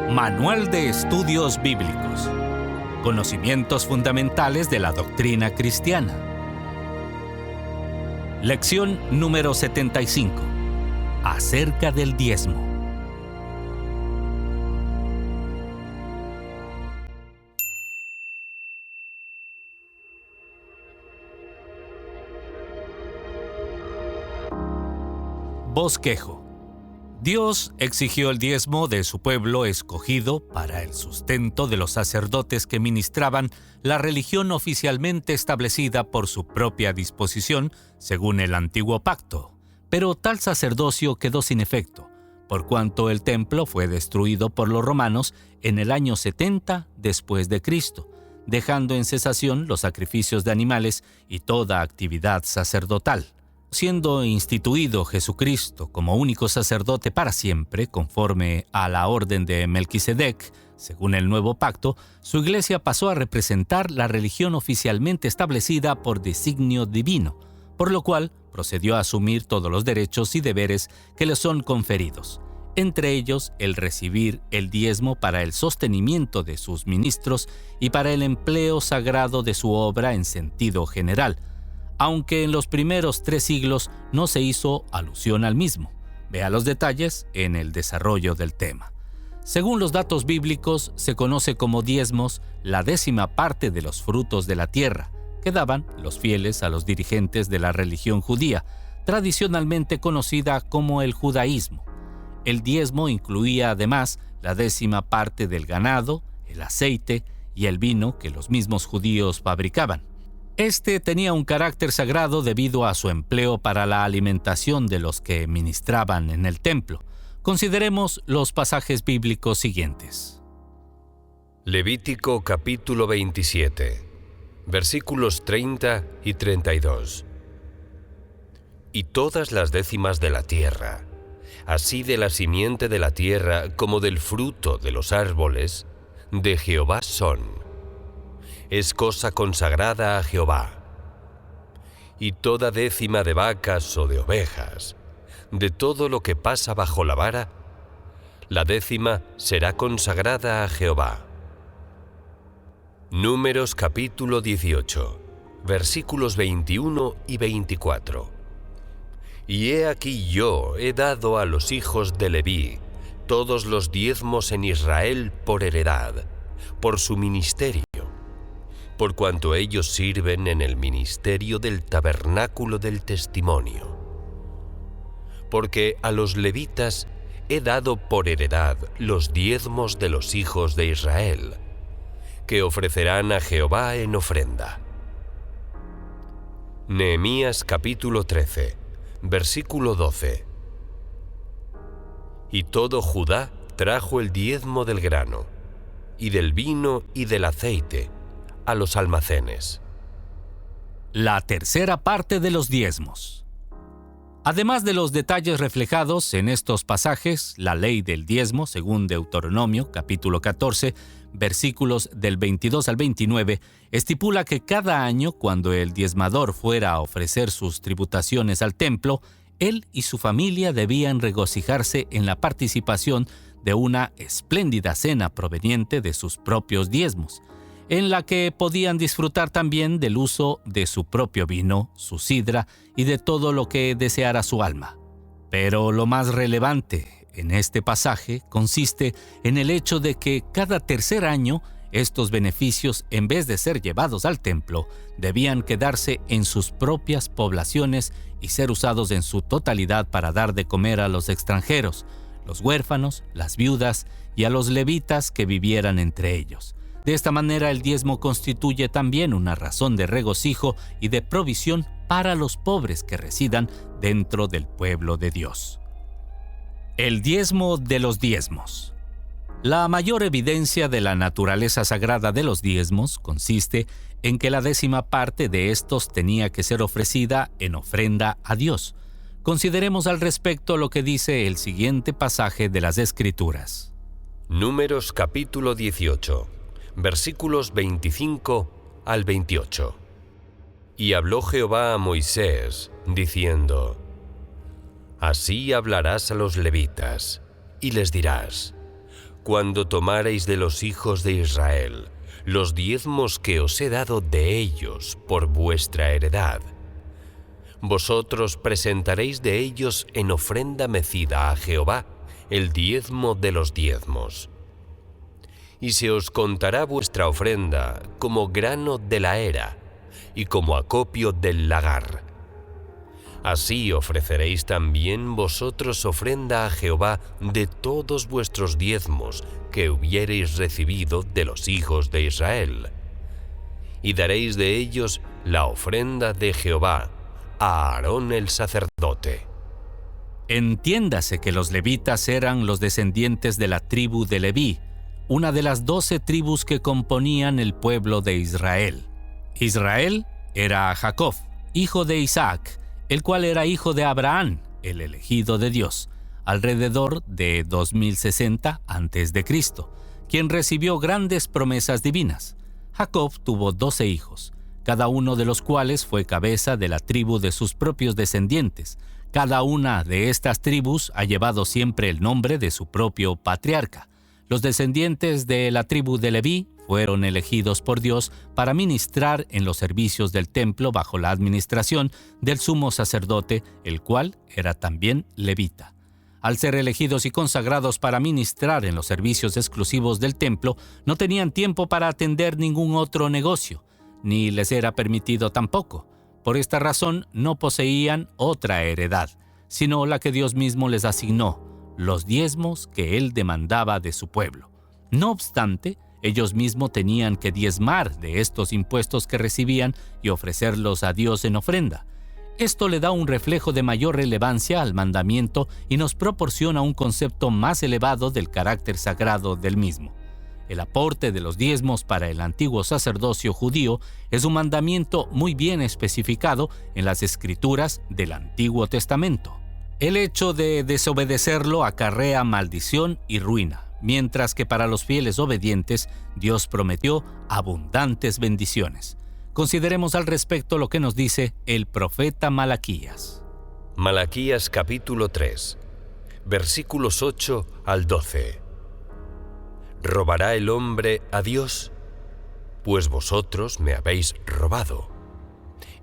Manual de Estudios Bíblicos. Conocimientos fundamentales de la doctrina cristiana. Lección número 75. Acerca del diezmo. Bosquejo. Dios exigió el diezmo de su pueblo escogido para el sustento de los sacerdotes que ministraban la religión oficialmente establecida por su propia disposición, según el antiguo pacto. Pero tal sacerdocio quedó sin efecto, por cuanto el templo fue destruido por los romanos en el año 70 después de Cristo, dejando en cesación los sacrificios de animales y toda actividad sacerdotal. Siendo instituido Jesucristo como único sacerdote para siempre, conforme a la orden de Melquisedec, según el nuevo pacto, su iglesia pasó a representar la religión oficialmente establecida por designio divino, por lo cual procedió a asumir todos los derechos y deberes que le son conferidos, entre ellos el recibir el diezmo para el sostenimiento de sus ministros y para el empleo sagrado de su obra en sentido general, aunque en los primeros 3 siglos no se hizo alusión al mismo. Vea los detalles en el desarrollo del tema. Según los datos bíblicos, se conoce como diezmos la 10ª parte de los frutos de la tierra que daban los fieles a los dirigentes de la religión judía, tradicionalmente conocida como el judaísmo. El diezmo incluía además la 10ª parte del ganado, el aceite y el vino que los mismos judíos fabricaban. Este tenía un carácter sagrado debido a su empleo para la alimentación de los que ministraban en el templo. Consideremos los pasajes bíblicos siguientes. Levítico capítulo 27, versículos 30 y 32. Y todas las décimas de la tierra, así de la simiente de la tierra como del fruto de los árboles, de Jehová son. Es cosa consagrada a Jehová. Y toda décima de vacas o de ovejas, de todo lo que pasa bajo la vara, la 10ª será consagrada a Jehová. Números capítulo 18, versículos 21 y 24. Y he aquí yo he dado a los hijos de Leví todos los diezmos en Israel por heredad, por su ministerio, por cuanto ellos sirven en el ministerio del tabernáculo del testimonio. Porque a los levitas he dado por heredad los diezmos de los hijos de Israel, que ofrecerán a Jehová en ofrenda. Nehemías capítulo 13, versículo 12. Y todo Judá trajo el diezmo del grano, y del vino y del aceite, a los almacenes. La 3ª parte de los diezmos. Además de los detalles reflejados en estos pasajes, la ley del diezmo, según Deuteronomio capítulo 14, versículos del 22 al 29, estipula que cada año, cuando el diezmador fuera a ofrecer sus tributaciones al templo, él y su familia debían regocijarse en la participación de una espléndida cena proveniente de sus propios diezmos, en la que podían disfrutar también del uso de su propio vino, su sidra y de todo lo que deseara su alma. Pero lo más relevante en este pasaje consiste en el hecho de que cada tercer año estos beneficios, en vez de ser llevados al templo, debían quedarse en sus propias poblaciones y ser usados en su totalidad para dar de comer a los extranjeros, los huérfanos, las viudas y a los levitas que vivieran entre ellos. De esta manera, el diezmo constituye también una razón de regocijo y de provisión para los pobres que residan dentro del pueblo de Dios. El diezmo de los diezmos. La mayor evidencia de la naturaleza sagrada de los diezmos consiste en que la 10ª parte de estos tenía que ser ofrecida en ofrenda a Dios. Consideremos al respecto lo que dice el siguiente pasaje de las Escrituras. Números capítulo 18. Versículos 25 al 28. Y habló Jehová a Moisés, diciendo: Así hablarás a los levitas, y les dirás: cuando tomareis de los hijos de Israel los diezmos que os he dado de ellos por vuestra heredad, vosotros presentaréis de ellos en ofrenda mecida a Jehová el diezmo de los diezmos. Y se os contará vuestra ofrenda como grano de la era y como acopio del lagar. Así ofreceréis también vosotros ofrenda a Jehová de todos vuestros diezmos que hubiereis recibido de los hijos de Israel. Y daréis de ellos la ofrenda de Jehová a Aarón el sacerdote. Entiéndase que los levitas eran los descendientes de la tribu de Leví, una de las 12 tribus que componían el pueblo de Israel. Israel era Jacob, hijo de Isaac, el cual era hijo de Abraham, el elegido de Dios, alrededor de 2060 a.C., quien recibió grandes promesas divinas. Jacob tuvo 12 hijos, cada uno de los cuales fue cabeza de la tribu de sus propios descendientes. Cada una de estas tribus ha llevado siempre el nombre de su propio patriarca. Los descendientes de la tribu de Leví fueron elegidos por Dios para ministrar en los servicios del templo bajo la administración del sumo sacerdote, el cual era también levita. Al ser elegidos y consagrados para ministrar en los servicios exclusivos del templo, no tenían tiempo para atender ningún otro negocio, ni les era permitido tampoco. Por esta razón no poseían otra heredad, sino la que Dios mismo les asignó, los diezmos que Él demandaba de su pueblo. No obstante, ellos mismos tenían que diezmar de estos impuestos que recibían y ofrecerlos a Dios en ofrenda. Esto le da un reflejo de mayor relevancia al mandamiento y nos proporciona un concepto más elevado del carácter sagrado del mismo. El aporte de los diezmos para el antiguo sacerdocio judío es un mandamiento muy bien especificado en las Escrituras del Antiguo Testamento. El hecho de desobedecerlo acarrea maldición y ruina, mientras que para los fieles obedientes Dios prometió abundantes bendiciones. Consideremos al respecto lo que nos dice el profeta Malaquías. Malaquías capítulo 3, versículos 8 al 12. ¿Robará el hombre a Dios? Pues vosotros me habéis robado.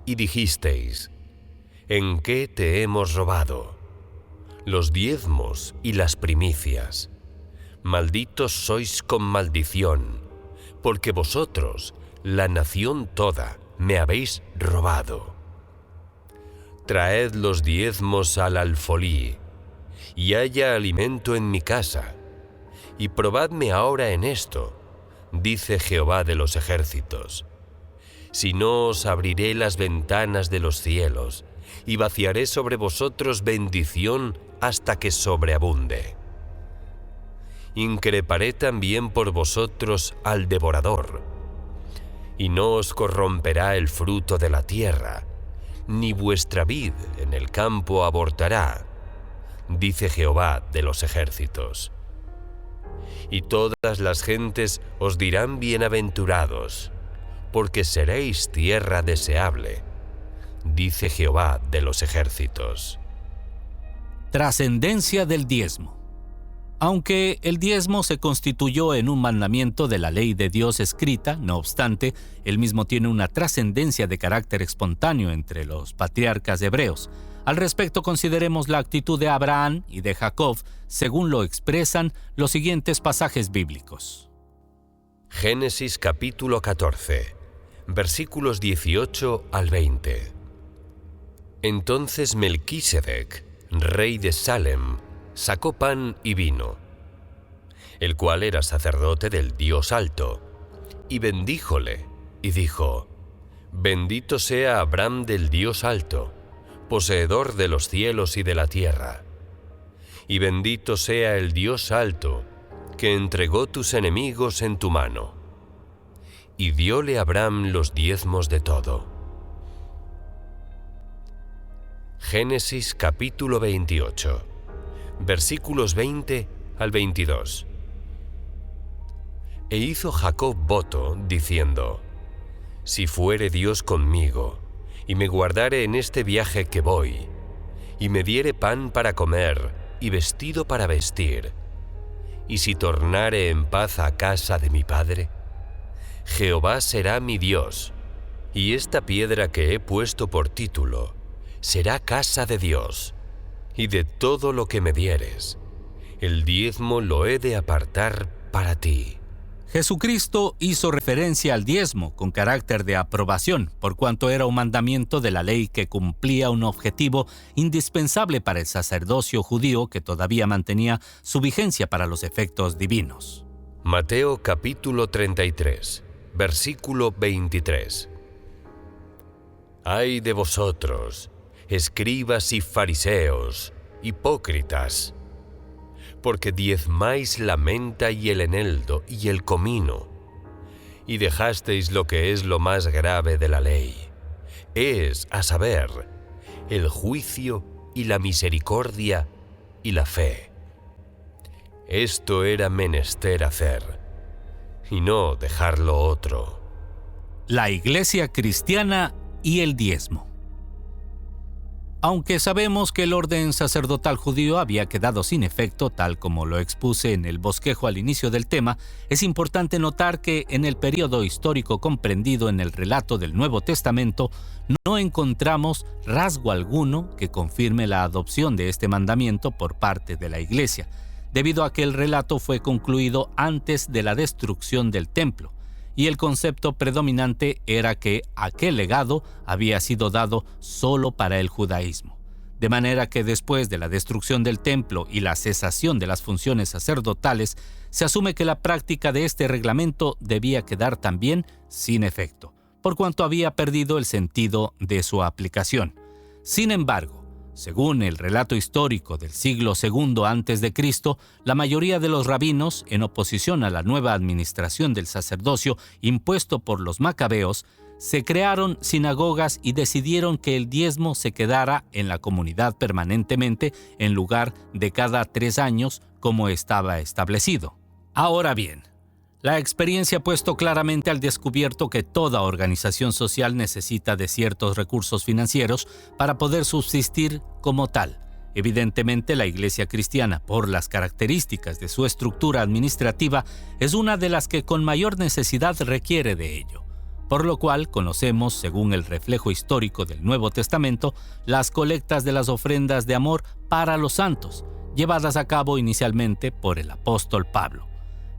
Y dijisteis, ¿en qué te hemos robado? Los diezmos y las primicias. Malditos sois con maldición, porque vosotros, la nación toda, me habéis robado. Traed los diezmos al alfolí, y haya alimento en mi casa, y probadme ahora en esto, dice Jehová de los ejércitos. Si no os abriré las ventanas de los cielos, y vaciaré sobre vosotros bendición hasta que sobreabunde. Increparé también por vosotros al devorador, y no os corromperá el fruto de la tierra, ni vuestra vid en el campo abortará, dice Jehová de los ejércitos. Y todas las gentes os dirán bienaventurados, porque seréis tierra deseable, dice Jehová de los ejércitos. Trascendencia del diezmo. Aunque el diezmo se constituyó en un mandamiento de la ley de Dios escrita, no obstante, el mismo tiene una trascendencia de carácter espontáneo entre los patriarcas hebreos. Al respecto, consideremos la actitud de Abraham y de Jacob, según lo expresan los siguientes pasajes bíblicos. Génesis capítulo 14, versículos 18 al 20. Entonces Melquisedec, rey de Salem, sacó pan y vino, el cual era sacerdote del Dios Alto, y bendíjole, y dijo, Bendito sea Abraham del Dios Alto, poseedor de los cielos y de la tierra, y bendito sea el Dios Alto, que entregó tus enemigos en tu mano. Y dióle Abraham los diezmos de todo. Génesis capítulo 28, versículos 20 al 22. E hizo Jacob voto, diciendo, Si fuere Dios conmigo, y me guardare en este viaje que voy, y me diere pan para comer, y vestido para vestir, ¿Y si tornare en paz a casa de mi padre? Jehová será mi Dios, y esta piedra que he puesto por título será casa de Dios, y de todo lo que me dieres, el diezmo lo he de apartar para ti. Jesucristo hizo referencia al diezmo con carácter de aprobación, por cuanto era un mandamiento de la ley que cumplía un objetivo indispensable para el sacerdocio judío que todavía mantenía su vigencia para los efectos divinos. Mateo capítulo 33, versículo 23. Ay de vosotros, escribas y fariseos, hipócritas, porque diezmáis la menta y el eneldo y el comino, y dejasteis lo que es lo más grave de la ley, es, a saber, el juicio y la misericordia y la fe. Esto era menester hacer, y no dejar lo otro. La Iglesia cristiana y el diezmo. Aunque sabemos que el orden sacerdotal judío había quedado sin efecto, tal como lo expuse en el bosquejo al inicio del tema, es importante notar que en el periodo histórico comprendido en el relato del Nuevo Testamento no encontramos rasgo alguno que confirme la adopción de este mandamiento por parte de la Iglesia, debido a que el relato fue concluido antes de la destrucción del templo, y el concepto predominante era que aquel legado había sido dado solo para el judaísmo. De manera que después de la destrucción del templo y la cesación de las funciones sacerdotales, se asume que la práctica de este reglamento debía quedar también sin efecto, por cuanto había perdido el sentido de su aplicación. Sin embargo, según el relato histórico del siglo II a.C., la mayoría de los rabinos, en oposición a la nueva administración del sacerdocio impuesto por los macabeos, se crearon sinagogas y decidieron que el diezmo se quedara en la comunidad permanentemente en lugar de cada 3 años como estaba establecido. Ahora bien, la experiencia ha puesto claramente al descubierto que toda organización social necesita de ciertos recursos financieros para poder subsistir como tal. Evidentemente, la Iglesia cristiana, por las características de su estructura administrativa, es una de las que con mayor necesidad requiere de ello. Por lo cual conocemos, según el reflejo histórico del Nuevo Testamento, las colectas de las ofrendas de amor para los santos, llevadas a cabo inicialmente por el apóstol Pablo.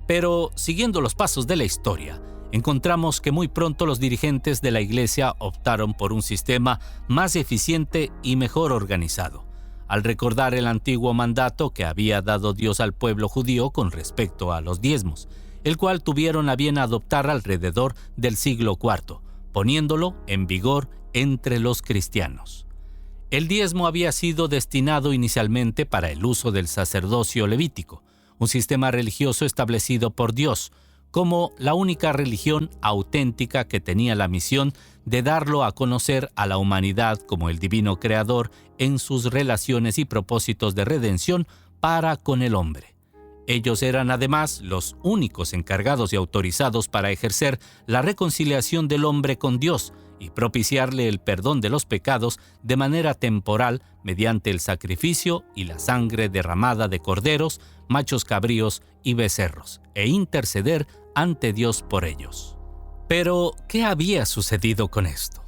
Pero, siguiendo los pasos de la historia, encontramos que muy pronto los dirigentes de la Iglesia optaron por un sistema más eficiente y mejor organizado, al recordar el antiguo mandato que había dado Dios al pueblo judío con respecto a los diezmos, el cual tuvieron a bien adoptar alrededor del siglo IV, poniéndolo en vigor entre los cristianos. El diezmo había sido destinado inicialmente para el uso del sacerdocio levítico, un sistema religioso establecido por Dios, como la única religión auténtica que tenía la misión de darlo a conocer a la humanidad como el divino creador en sus relaciones y propósitos de redención para con el hombre. Ellos eran además los únicos encargados y autorizados para ejercer la reconciliación del hombre con Dios y propiciarle el perdón de los pecados de manera temporal mediante el sacrificio y la sangre derramada de corderos, machos cabríos y becerros, e interceder ante Dios por ellos. Pero, ¿qué había sucedido con esto?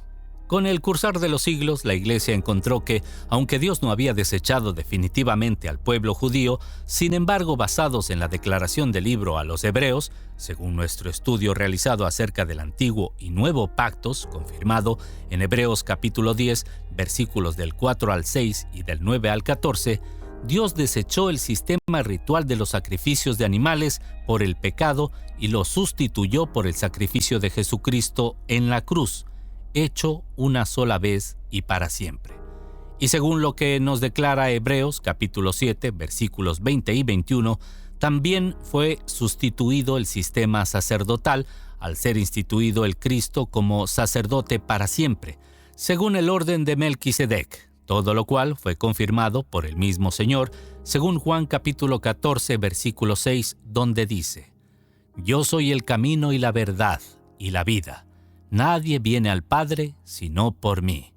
Con el cursar de los siglos, la Iglesia encontró que, aunque Dios no había desechado definitivamente al pueblo judío, sin embargo, basados en la declaración del libro a los Hebreos, según nuestro estudio realizado acerca del Antiguo y Nuevo Pactos, confirmado en Hebreos capítulo 10, versículos del 4 al 6 y del 9 al 14, Dios desechó el sistema ritual de los sacrificios de animales por el pecado y lo sustituyó por el sacrificio de Jesucristo en la cruz, hecho una sola vez y para siempre. Y según lo que nos declara Hebreos capítulo 7, versículos 20 y 21, también fue sustituido el sistema sacerdotal al ser instituido el Cristo como sacerdote para siempre, según el orden de Melquisedec, todo lo cual fue confirmado por el mismo Señor, según Juan capítulo 14, versículo 6, donde dice: «Yo soy el camino y la verdad y la vida. Nadie viene al Padre sino por mí».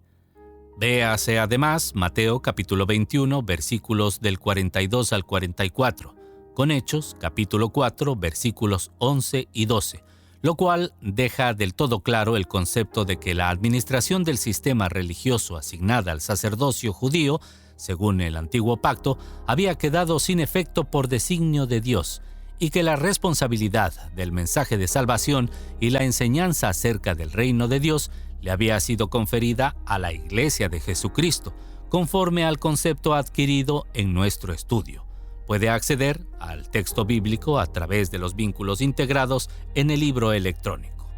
Véase además Mateo capítulo 21, versículos del 42 al 44, con Hechos, capítulo 4, versículos 11 y 12, lo cual deja del todo claro el concepto de que la administración del sistema religioso asignada al sacerdocio judío, según el Antiguo Pacto, había quedado sin efecto por designio de Dios, y que la responsabilidad del mensaje de salvación y la enseñanza acerca del reino de Dios le había sido conferida a la Iglesia de Jesucristo, conforme al concepto adquirido en nuestro estudio. Puede acceder al texto bíblico a través de los vínculos integrados en el libro electrónico.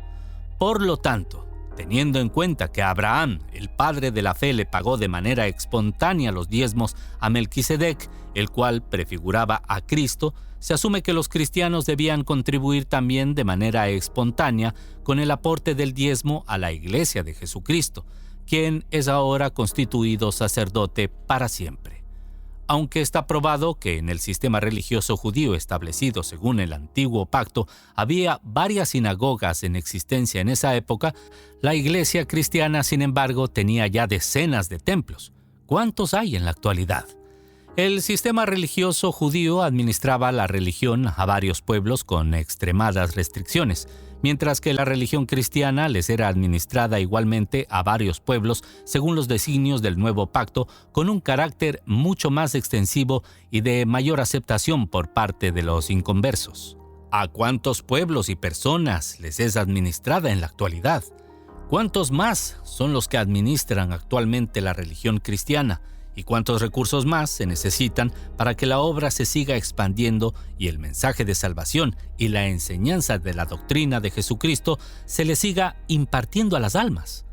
Por lo tanto, teniendo en cuenta que Abraham, el padre de la fe, le pagó de manera espontánea los diezmos a Melquisedec, el cual prefiguraba a Cristo, se asume que los cristianos debían contribuir también de manera espontánea con el aporte del diezmo a la Iglesia de Jesucristo, quien es ahora constituido sacerdote para siempre. Aunque está probado que en el sistema religioso judío establecido según el Antiguo Pacto había varias sinagogas en existencia en esa época, la Iglesia cristiana, sin embargo, tenía ya decenas de templos. ¿Cuántos hay en la actualidad? El sistema religioso judío administraba la religión a varios pueblos con extremadas restricciones, mientras que la religión cristiana les era administrada igualmente a varios pueblos según los designios del Nuevo Pacto, con un carácter mucho más extensivo y de mayor aceptación por parte de los inconversos. ¿A cuántos pueblos y personas les es administrada en la actualidad? ¿Cuántos más son los que administran actualmente la religión cristiana? ¿Y cuántos recursos más se necesitan para que la obra se siga expandiendo y el mensaje de salvación y la enseñanza de la doctrina de Jesucristo se le siga impartiendo a las almas?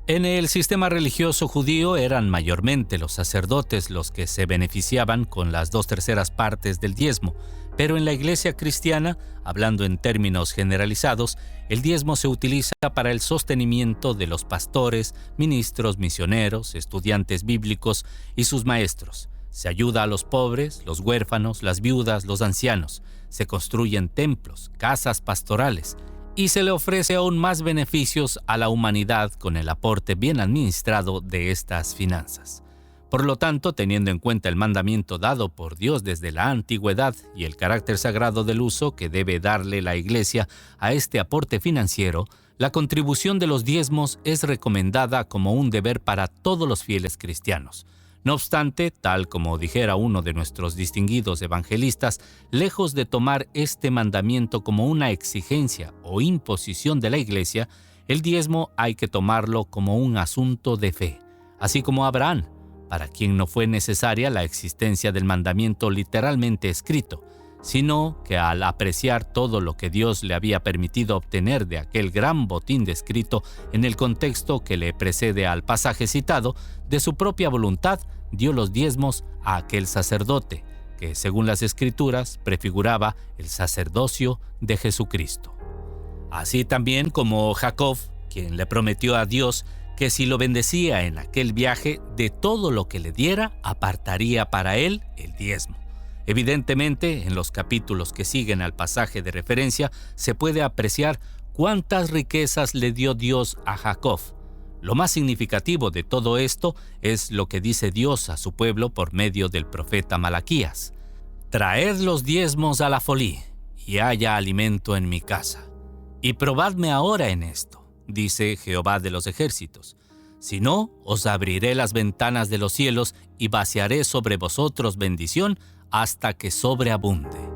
En el sistema religioso judío eran mayormente los sacerdotes los que se beneficiaban con las 2/3 partes del diezmo, pero en la Iglesia cristiana, hablando en términos generalizados, el diezmo se utiliza para el sostenimiento de los pastores, ministros, misioneros, estudiantes bíblicos y sus maestros. Se ayuda a los pobres, los huérfanos, las viudas, los ancianos. Se construyen templos, casas pastorales, y se le ofrece aún más beneficios a la humanidad con el aporte bien administrado de estas finanzas. Por lo tanto, teniendo en cuenta el mandamiento dado por Dios desde la antigüedad y el carácter sagrado del uso que debe darle la Iglesia a este aporte financiero, la contribución de los diezmos es recomendada como un deber para todos los fieles cristianos. No obstante, tal como dijera uno de nuestros distinguidos evangelistas, lejos de tomar este mandamiento como una exigencia o imposición de la Iglesia, el diezmo hay que tomarlo como un asunto de fe, así como Abraham, para quien no fue necesaria la existencia del mandamiento literalmente escrito, sino que al apreciar todo lo que Dios le había permitido obtener de aquel gran botín descrito en el contexto que le precede al pasaje citado, de su propia voluntad dio los diezmos a aquel sacerdote, que según las Escrituras prefiguraba el sacerdocio de Jesucristo. Así también como Jacob, quien le prometió a Dios que si lo bendecía en aquel viaje, de todo lo que le diera, apartaría para él el diezmo. Evidentemente, en los capítulos que siguen al pasaje de referencia, se puede apreciar cuántas riquezas le dio Dios a Jacob. Lo más significativo de todo esto es lo que dice Dios a su pueblo por medio del profeta Malaquías: «Traed los diezmos a la folí, y haya alimento en mi casa. Y probadme ahora en esto, dice Jehová de los ejércitos. Si no, os abriré las ventanas de los cielos y vaciaré sobre vosotros bendición hasta que sobreabunde».